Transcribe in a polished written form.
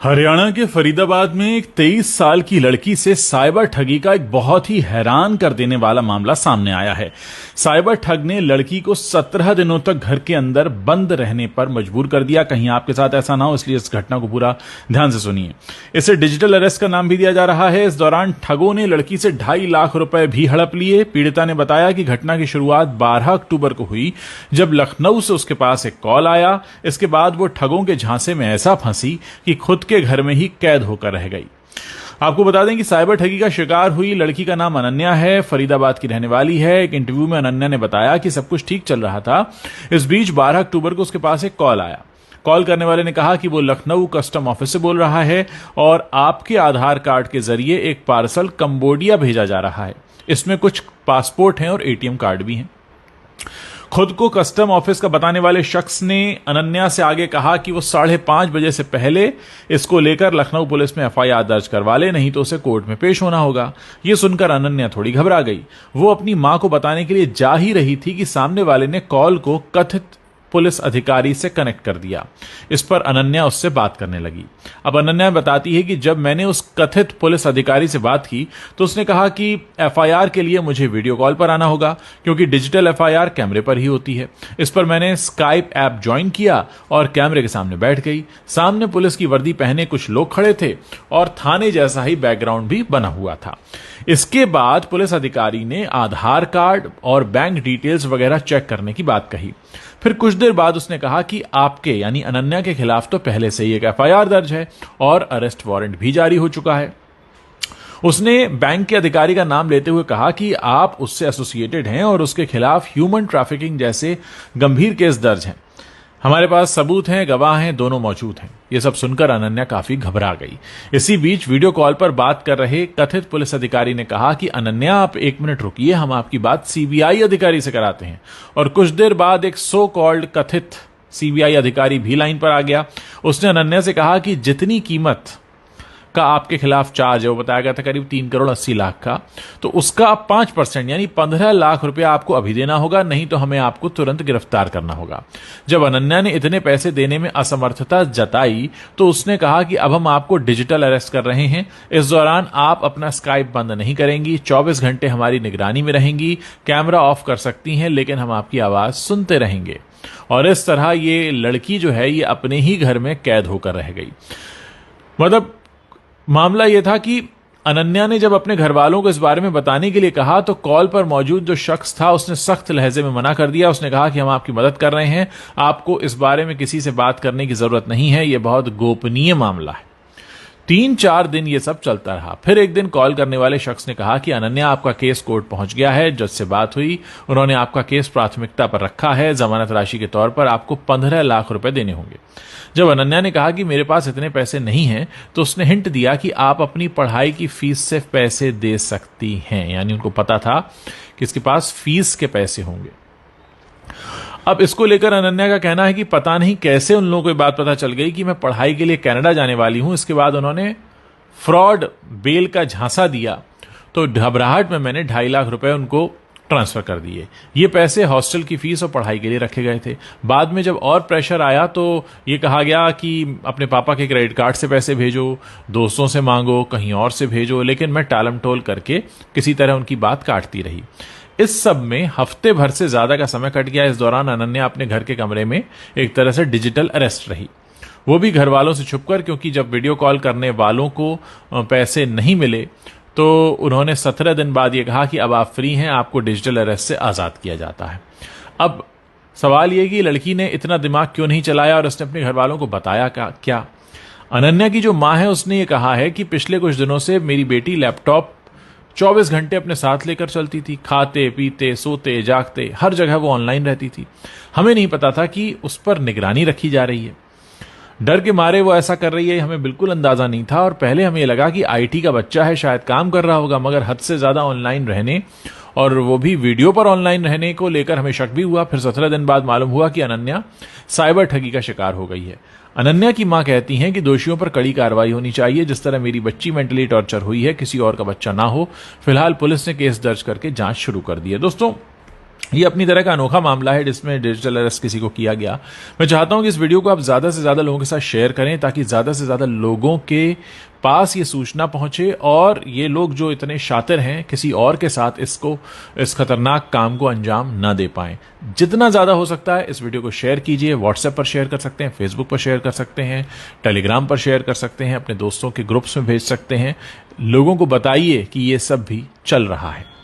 हरियाणा के फरीदाबाद में एक 23 साल की लड़की से साइबर ठगी का एक बहुत ही हैरान कर देने वाला मामला सामने आया है। साइबर ठग ने लड़की को 17 दिनों तक घर के अंदर बंद रहने पर मजबूर कर दिया। कहीं आपके साथ ऐसा ना हो, इसलिए इस घटना को पूरा ध्यान से सुनिए। इसे डिजिटल अरेस्ट का नाम भी दिया जा रहा है। इस दौरान ठगों ने लड़की से 2.5 लाख रुपए भी हड़प लिए। पीड़िता ने बताया कि घटना की शुरुआत 12 अक्टूबर को हुई, जब लखनऊ से उसके पास एक कॉल आया। इसके बाद वो ठगों के झांसे में ऐसा फंसी कि खुद के घर में ही कैद होकर रह गई। आपको बता दें कि साइबर ठगी का शिकार हुई लड़की का नाम अनन्या है, फरीदाबाद की रहने वाली है। एक इंटरव्यू में अनन्या ने बताया कि सब कुछ ठीक चल रहा था। इस बीच 12 अक्टूबर को उसके पास एक कॉल आया। कॉल करने वाले ने कहा कि वो लखनऊ कस्टम ऑफिस से बोल रहा है और आपके आधार कार्ड के जरिए एक पार्सल कंबोडिया भेजा जा रहा है। इसमें कुछ पासपोर्ट हैं और एटीएम कार्ड भी हैं। खुद को कस्टम ऑफिस का बताने वाले शख्स ने अनन्या से आगे कहा कि वो 5:30 बजे से पहले इसको लेकर लखनऊ पुलिस में एफआईआर दर्ज करवा ले, नहीं तो उसे कोर्ट में पेश होना होगा। ये सुनकर अनन्या थोड़ी घबरा गई। वो अपनी मां को बताने के लिए जा ही रही थी कि सामने वाले ने कॉल को कथित पुलिस अधिकारी से कनेक्ट कर दिया। इस पर अनन्या उससे बात करने लगी। अब अनन्या बताती है कि जब मैंने उस कथित पुलिस अधिकारी से बात की तो उसने कहा कि एफआईआर के लिए मुझे वीडियो कॉल पर आना होगा, क्योंकि डिजिटल एफआईआर कैमरे पर ही होती है। इस पर मैंने स्काइप ऐप ज्वाइन किया और कैमरे के सामने बैठ गई। सामने पुलिस की वर्दी पहने कुछ लोग खड़े थे और थाने जैसा ही बैकग्राउंड भी बना हुआ था। इसके बाद पुलिस अधिकारी ने आधार कार्ड और बैंक डिटेल्स वगैरह चेक करने की बात कही। फिर कुछ देर बाद उसने कहा कि आपके यानी अनन्या के खिलाफ तो पहले से ही एक एफआईआर दर्ज है और अरेस्ट वारंट भी जारी हो चुका है। उसने बैंक के अधिकारी का नाम लेते हुए कहा कि आप उससे एसोसिएटेड हैं और उसके खिलाफ ह्यूमन ट्रैफिकिंग जैसे गंभीर केस दर्ज हैं। हमारे पास सबूत हैं, गवाह हैं, दोनों मौजूद हैं। यह सब सुनकर अनन्या काफी घबरा गई। इसी बीच वीडियो कॉल पर बात कर रहे कथित पुलिस अधिकारी ने कहा कि अनन्या, आप 1 मिनट रुकिए, हम आपकी बात सीबीआई अधिकारी से कराते हैं। और कुछ देर बाद एक सो कॉल्ड कथित सीबीआई अधिकारी भी लाइन पर आ गया। उसने अनन्या से कहा कि जितनी कीमत का आपके खिलाफ चार्ज है, वो बताया गया था करीब 3 करोड़ 80 लाख का, तो उसका 5% यानी 15 लाख रुपया आपको अभी देना होगा, नहीं तो हमें आपको तुरंत गिरफ्तार करना होगा। जब अनन्या ने इतने पैसे देने में असमर्थता जताई तो उसने कहा कि अब हम आपको डिजिटल अरेस्ट कर रहे हैं। इस दौरान आप अपना स्काइप बंद नहीं करेंगी, 24 घंटे हमारी निगरानी में रहेंगी, कैमरा ऑफ कर सकती हैं, लेकिन हम आपकी आवाज सुनते रहेंगे। और इस तरह ये लड़की जो है ये अपने ही घर में कैद होकर रह गई। मतलब मामला यह था कि अनन्या ने जब अपने घर वालों को इस बारे में बताने के लिए कहा तो कॉल पर मौजूद जो शख्स था उसने सख्त लहजे में मना कर दिया। उसने कहा कि हम आपकी मदद कर रहे हैं, आपको इस बारे में किसी से बात करने की जरूरत नहीं है, यह बहुत गोपनीय मामला है। 3-4 दिन ये सब चलता रहा। फिर एक दिन कॉल करने वाले शख्स ने कहा कि अनन्या, आपका केस कोर्ट पहुंच गया है, जज से बात हुई, उन्होंने आपका केस प्राथमिकता पर रखा है, जमानत राशि के तौर पर आपको 15 लाख रुपए देने होंगे। जब अनन्या ने कहा कि मेरे पास इतने पैसे नहीं हैं, तो उसने हिंट दिया कि आप अपनी पढ़ाई की फीस से पैसे दे सकती हैं। यानी उनको पता था कि इसके पास फीस के पैसे होंगे। अब इसको लेकर अनन्या का कहना है कि पता नहीं कैसे उन लोगों को ये बात पता चल गई कि मैं पढ़ाई के लिए कनाडा जाने वाली हूं। इसके बाद उन्होंने फ्रॉड बेल का झांसा दिया, तो घबराहट में मैंने 2.5 लाख रुपए उनको ट्रांसफर कर दिए। ये पैसे हॉस्टल की फीस और पढ़ाई के लिए रखे गए थे। बाद में जब और प्रेशर आया तो ये कहा गया कि अपने पापा के क्रेडिट कार्ड से पैसे भेजो, दोस्तों से मांगो, कहीं और से भेजो, लेकिन मैं टालम टोल करके किसी तरह उनकी बात काटती रही। इस सब में हफ्ते भर से ज्यादा का समय कट गया। इस दौरान अनन्या अपने घर के कमरे में एक तरह से डिजिटल अरेस्ट रही, वो भी घर वालों से छुपकर, क्योंकि जब वीडियो कॉल करने वालों को पैसे नहीं मिले तो उन्होंने 17 दिन बाद ये कहा कि अब आप फ्री हैं, आपको डिजिटल अरेस्ट से आजाद किया जाता है। अब सवाल ये कि लड़की ने इतना दिमाग क्यों नहीं चलाया और उसने अपने घर वालों को बताया क्या? अनन्या की जो मां है उसने ये कहा है कि पिछले कुछ दिनों से मेरी बेटी लैपटॉप 24 घंटे अपने साथ लेकर चलती थी, खाते पीते सोते जागते हर जगह वो ऑनलाइन रहती थी। हमें नहीं पता था कि उस पर निगरानी रखी जा रही है। डर के मारे वो ऐसा कर रही है, हमें बिल्कुल अंदाजा नहीं था। और पहले हमें लगा कि आईटी का बच्चा है, शायद काम कर रहा होगा, मगर हद से ज्यादा ऑनलाइन रहने और वो भी वीडियो पर ऑनलाइन रहने को लेकर हमें शक भी हुआ। फिर 17 दिन बाद मालूम हुआ कि अनन्या साइबर ठगी का शिकार हो गई है। अनन्या की मां कहती हैं कि दोषियों पर कड़ी कार्रवाई होनी चाहिए। जिस तरह मेरी बच्ची मेंटली टॉर्चर हुई है, किसी और का बच्चा ना हो। फिलहाल पुलिस ने केस दर्ज करके जांच शुरू कर दी है। दोस्तों, ये अपनी तरह का अनोखा मामला है जिसमें डिजिटल अरेस्ट किसी को किया गया। मैं चाहता हूं कि इस वीडियो को आप ज्यादा से ज्यादा लोगों के साथ शेयर करें ताकि ज्यादा से ज्यादा लोगों के पास ये सूचना पहुंचे और ये लोग जो इतने शातिर हैं किसी और के साथ इस खतरनाक काम को अंजाम ना दे पाएं। जितना ज्यादा हो सकता है इस वीडियो को शेयर कीजिए। व्हाट्सएप पर शेयर कर सकते हैं, फेसबुक पर शेयर कर सकते हैं, टेलीग्राम पर शेयर कर सकते हैं, अपने दोस्तों के ग्रुप्स में भेज सकते हैं। लोगों को बताइए कि ये सब भी चल रहा है।